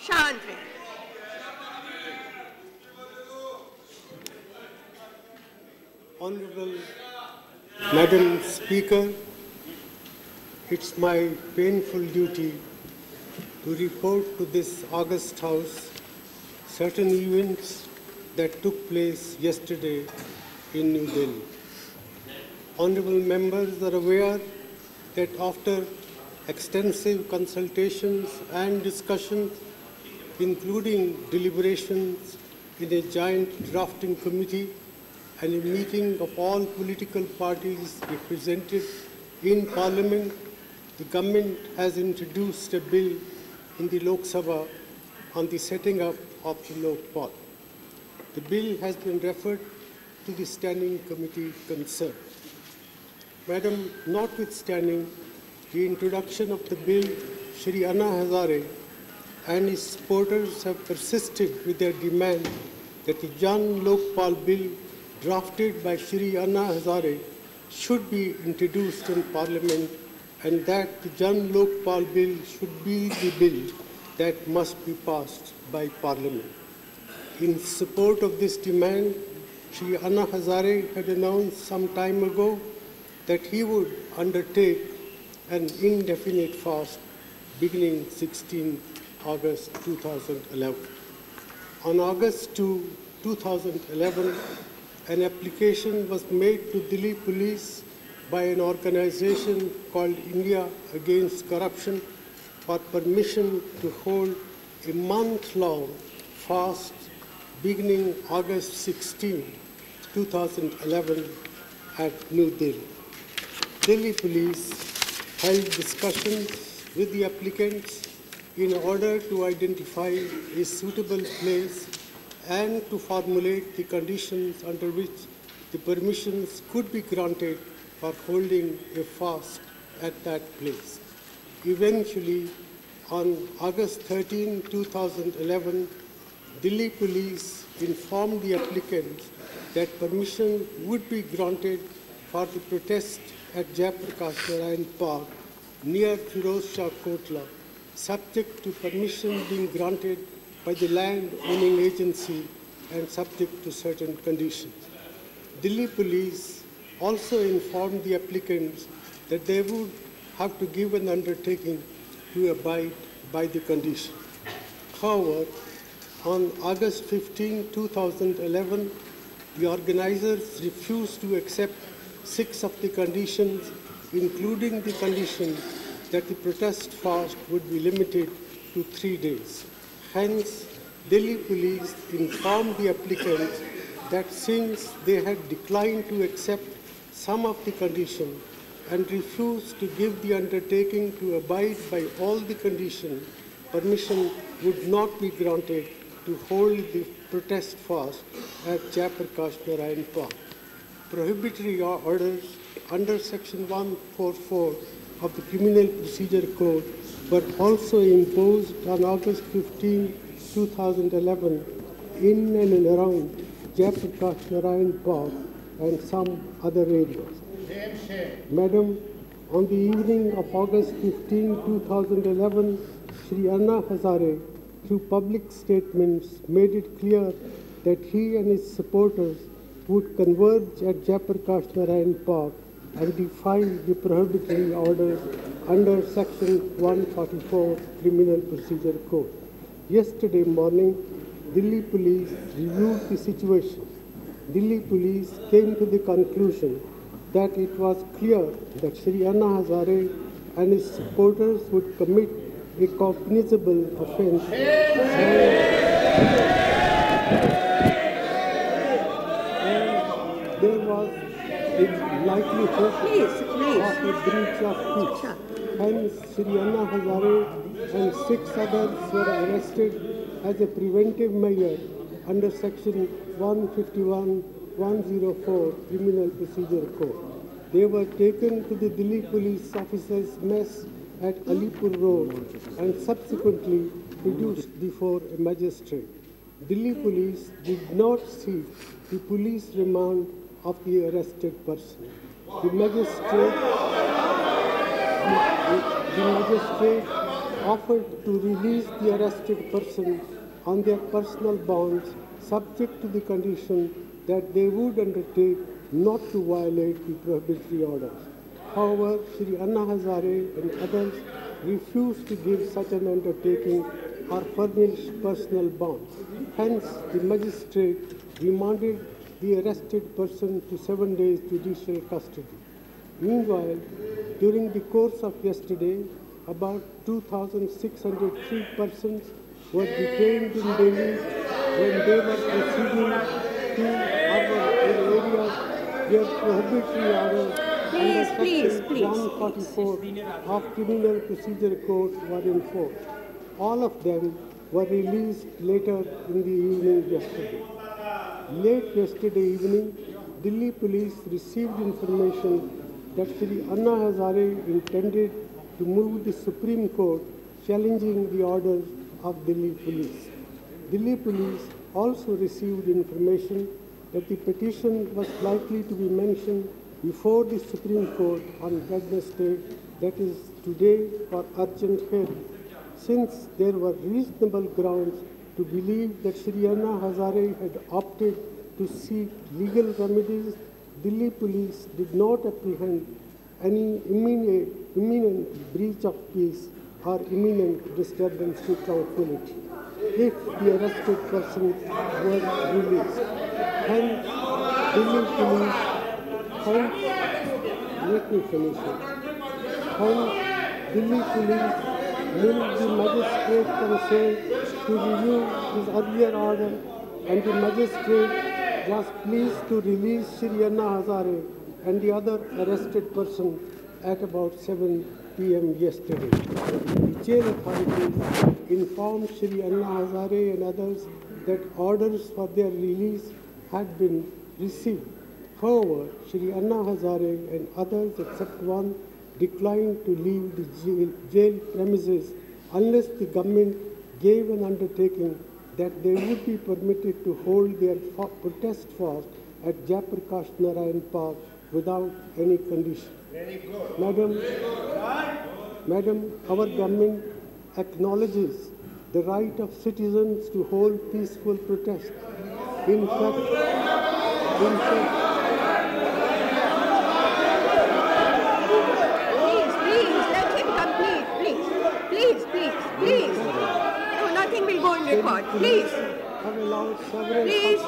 शांत रहे। Honorable Madam Speaker, it's my painful duty to report to this august House certain events that took place yesterday in New Delhi. Honorable members are aware that after extensive consultations and discussions, including deliberations in a joint drafting committee and a meeting of all political parties represented in Parliament, the government has introduced a bill in the Lok Sabha on the setting up of the Lokpal. The bill has been referred to the Standing Committee concerned. Madam, notwithstanding the introduction of the bill, Shri Anna Hazare and his supporters have persisted with their demand that the Jan Lokpal bill drafted by Shri Anna Hazare should be introduced in Parliament and that the Jan Lokpal bill should be the bill that must be passed by Parliament. In support of this demand, Shri Anna Hazare had announced some time ago that he would undertake an indefinite fast beginning 16 August 2011. On August 2, 2011, an application was made to Delhi Police by an organization called India Against Corruption for permission to hold a month-long fast beginning August 16, 2011 at New Delhi. Delhi Police held discussions with the applicants in order to identify a suitable place and to formulate the conditions under which the permissions could be granted for holding a fast at that place. Eventually, on August 13, 2011, Delhi Police informed the applicants that permission would be granted for the protest at Jayaprakash Narayan Park near Firoz Shah Kotla, subject to permission being granted by the land owning agency and subject to certain conditions. Delhi Police also informed the applicants that they would have to give an undertaking to abide by the condition. However, on August 15, 2011, the organizers refused to accept 6 of the conditions, including the condition that the protest fast would be limited to 3 days. Hence, Delhi Police informed the applicants that since they had declined to accept some of the conditions and refused to give the undertaking to abide by all the conditions, permission would not be granted to hold the protest fast at Jayaprakash Narayan Park. Prohibitory orders under Section 144 of the Criminal Procedure Code were also imposed on August 15, 2011 in and around Jayaprakash Narayan Park and some other areas. Madam, on the evening of August 15, 2011, Shri Anna Hazare, through public statements, made it clear that he and his supporters would converge at Jayaprakash Narayan Park and defy the prohibitory orders under Section 144 Criminal Procedure Code. Yesterday morning, Delhi Police reviewed the situation. Delhi Police came to the conclusion that it was clear that Shri Anna Hazare and his supporters would commit a cognizable offence. And there was a likelihood of a breach of peace. Hence, Shri Anna Hazare and 6 others were arrested as a preventive measure under Section 151-104 Criminal Procedure Code. They were taken to the Delhi Police Officers' Mess at Alipur Road and subsequently produced before a magistrate. Delhi Police did not seek the police remand of the arrested person. The magistrate offered to release the arrested person on their personal bonds subject to the condition that they would undertake not to violate the prohibitory orders. However, Shri Anna Hazare and others refused to give such an undertaking or furnish personal bonds. Hence, the magistrate remanded the arrested person to 7 days judicial custody. Meanwhile, during the course of yesterday, about 2,603 persons were detained in Delhi when they were proceeding to urban areas where prohibitory orders under Section 144 of Criminal Procedure Code were enforced. All of them were released later in the evening yesterday. Late yesterday evening, Delhi police received information that Shri Anna Hazare intended to move the Supreme Court challenging the orders of Delhi police. Delhi police also received information that the petition was likely to be mentioned before the Supreme Court on Wednesday, that is today, for urgent hearing. Since there were reasonable grounds to believe that Shri Anna Hazare had opted to seek legal remedies, Delhi police did not apprehend any imminent breach of peace or imminent disturbance to tranquility if the arrested person was released. Hence, Delhi police, let me finish it. Hence, Delhi police moved the magistrate concerned to review his earlier order, and the magistrate was pleased to release Shri Anna Hazare and the other arrested person at about 7 p.m. yesterday. The jail authorities informed Shri Anna Hazare and others that orders for their release had been received. However, Shri Anna Hazare and others except one declined to leave the jail premises unless the government gave an undertaking that they would be permitted to hold their protest fast at Jayaprakash Narayan Park without any condition. Madam, our government acknowledges the right of citizens to hold peaceful protest. In fact, Please. No, nothing will go on record. Please. Have allowed several Please.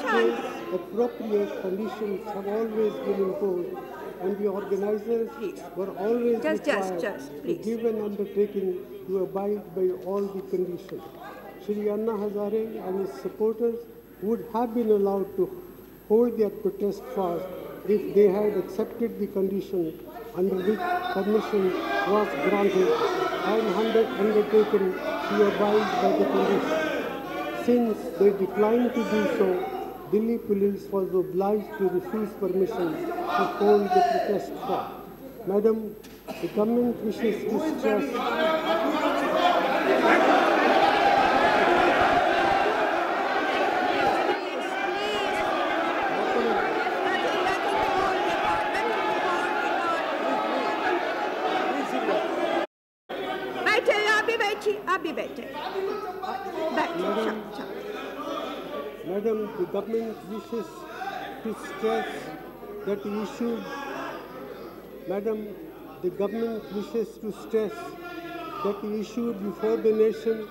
Shant. Appropriate conditions have always been imposed, and the organizers were always required to give an undertaking to abide by all the conditions. Shri Anna Hazare and his supporters would have been allowed to hold their protest fast if they had accepted the conditions under which permission was granted and undertaken to abide by the conditions. Since they declined to do so, Delhi police was obliged to refuse permission to hold the protest fast. Madam, the government wishes to stress Madam, the government wishes to stress that the issue before the nation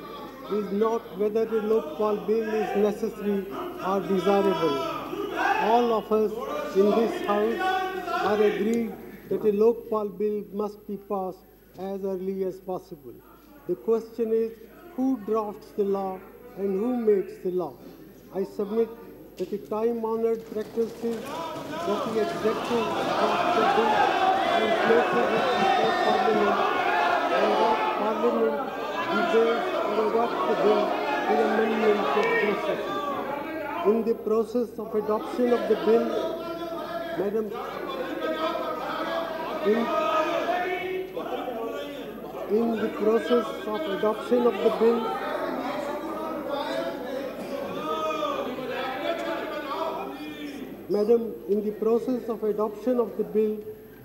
is not whether a Lokpal bill is necessary or desirable. All of us in this House are agreed that a Lokpal bill must be passed as early as possible. The question is, who drafts the law and who makes the law? I submit that the time-honored practice is that the executive drafts the bill and places it before Parliament, and that Parliament debates and adopts the bill with amendments if necessary. In the process of adoption of the bill, Madam, in the process of adoption of the bill,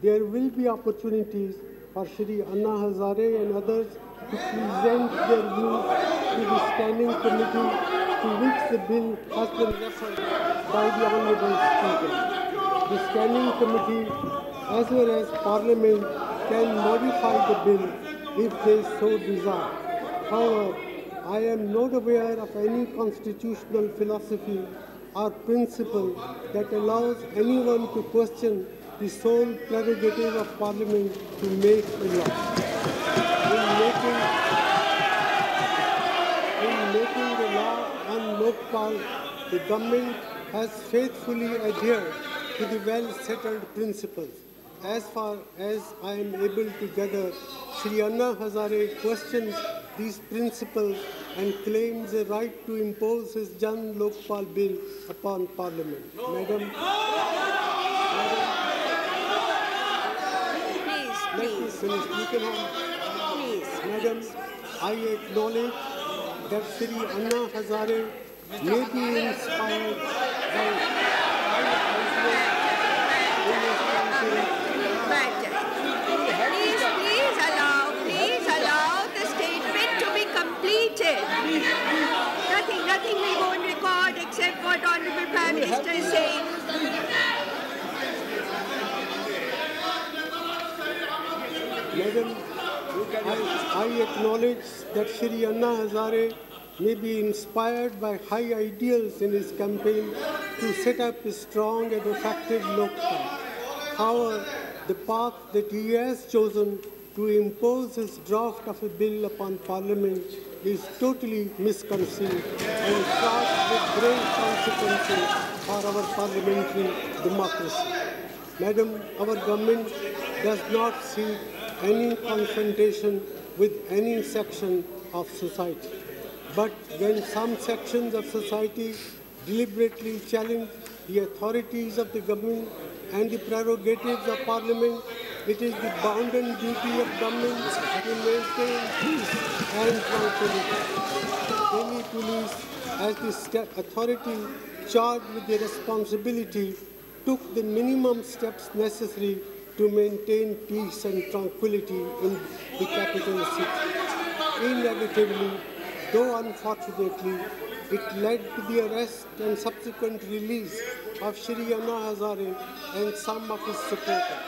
there will be opportunities for Shri Anna Hazare and others to present their views to the standing committee to which the bill has been referred by the Honourable Speaker. The standing committee as well as Parliament can modify the bill if they so desire. However, I am not aware of any constitutional philosophy or principle that allows anyone to question the sole prerogative of Parliament to make a law. In making the law on Lokpal, the government has faithfully adhered to the well-settled principles. As far as I am able to gather, Shri Anna Hazare questions these principles and claims a right to impose his Jan Lokpal bill upon Parliament. Madam, let me finish. You can have. Please. Madam, I acknowledge that Shri Anna Hazare may be inspired by Please allow the statement to be completed. Nothing will go on record except what Honourable Prime Minister is saying. Madam, I acknowledge that Shri Anna Hazare may be inspired by high ideals in his campaign to set up a strong and effective Lokpal. However, the path that he has chosen to impose his draft of a bill upon Parliament is totally misconceived and fraught with grave consequences for our parliamentary democracy. Madam, our government does not seek any confrontation with any section of society. But when some sections of society deliberately challenge the authorities of the government and the prerogatives of Parliament, it is the bounden duty of government to maintain peace and tranquility. Delhi Police, as the authority charged with the responsibility, took the minimum steps necessary to maintain peace and tranquility in the capital city. Inevitably, though unfortunately, it led to the arrest and subsequent release of Shri Anna Hazare and some of his supporters.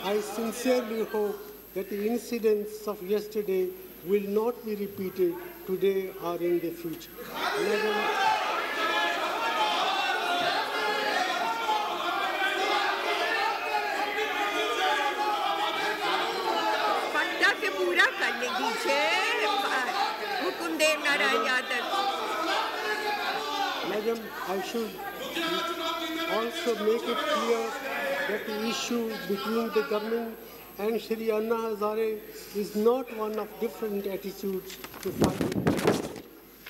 I sincerely hope that the incidents of yesterday will not be repeated today or in the future. Madam, Madam, I should also make it clear that the issue between the government and Shri Anna Hazare is not one of different attitudes to fight.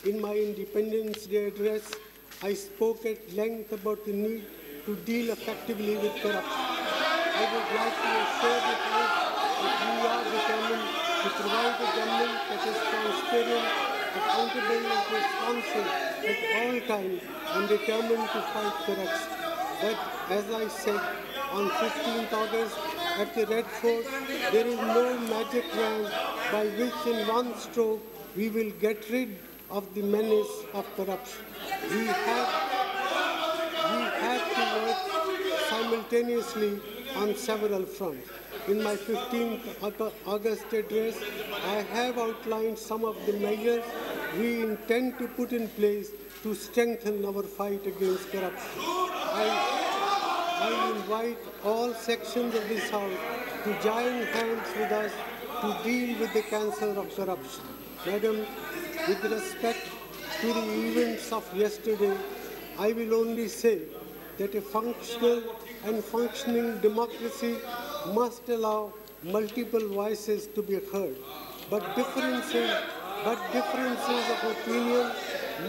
In my Independence Day address, I spoke at length about the need to deal effectively with corruption. I would like to assure the House that we are determined to provide a government that is transparent, accountable and responsive at all times and determined to fight corruption. But as I said on 15th August at the Red Fort, there is no magic wand by which in one stroke we will get rid of the menace of corruption. We have to work simultaneously on several fronts. In my 15th August address, I have outlined some of the measures we intend to put in place to strengthen our fight against corruption. I invite all sections of this House to join hands with us to deal with the cancer of corruption. Madam, with respect to the events of yesterday, I will only say that a functional and functioning democracy must allow multiple voices to be heard, but differences of opinion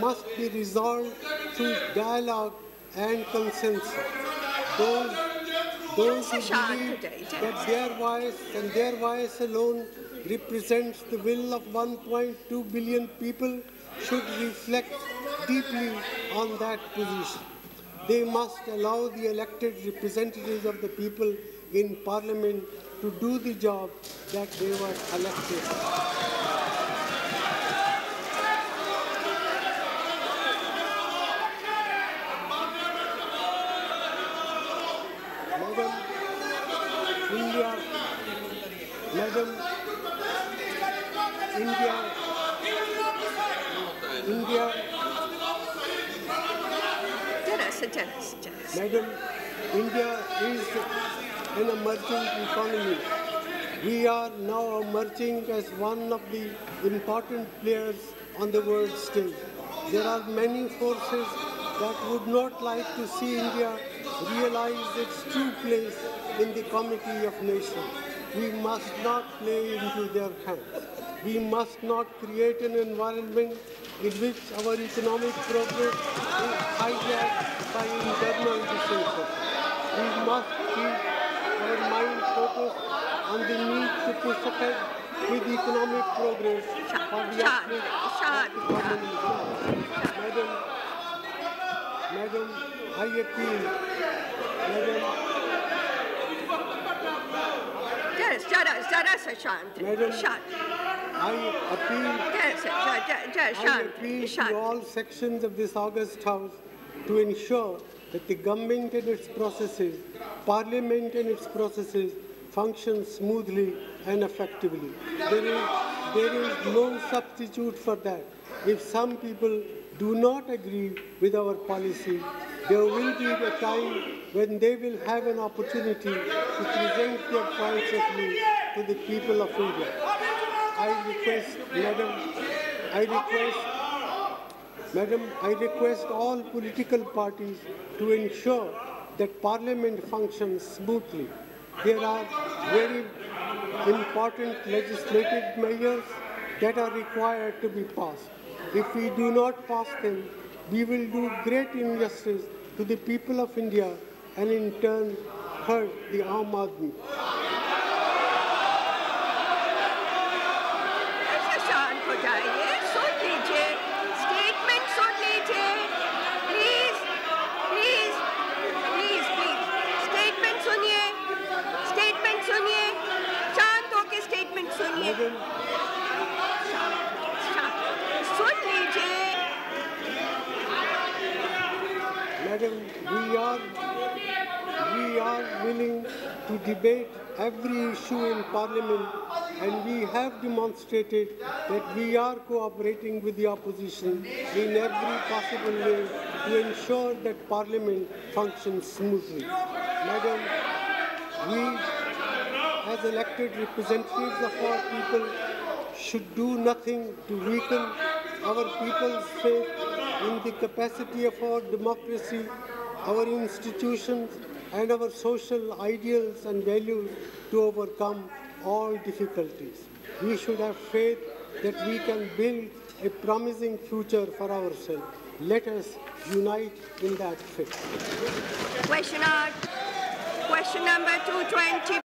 must be resolved through dialogue and consensus. Those who believe that their voice and their voice alone represents the will of 1.2 billion people should reflect deeply on that position. They must allow the elected representatives of the people in Parliament to do the job that they were elected. Madam, India is an emerging economy. We are now emerging as one of the important players on the world stage. There are many forces that would not like to see India realize its true place in the committee of nations. We must not play into their hands. We must not create an environment in which our economic progress is hijacked by internal dissension. We must keep our mind focused on the need to push ahead with economic progress for the uplift of the common good. Madam, I appeal. Madam, I appeal to all sections of this august House to ensure that the government and its processes, Parliament and its processes function smoothly and effectively. There is no substitute for that. If some people do not agree with our policy, there will be a time when they will have an opportunity to present their points of view to the people of India. I request all political parties to ensure that Parliament functions smoothly. There are very important legislative measures that are required to be passed. If we do not pass them, we will do great injustice to the people of India and in turn hurt the Aam Aadmi. Madam, we are willing to debate every issue in Parliament, and we have demonstrated that we are cooperating with the opposition in every possible way to ensure that Parliament functions smoothly. Madam, we as elected representatives of our people should do nothing to weaken our people's faith in the capacity of our democracy, our institutions, and our social ideals and values to overcome all difficulties. We should have faith that we can build a promising future for ourselves. Let us unite in that faith. Question number 220.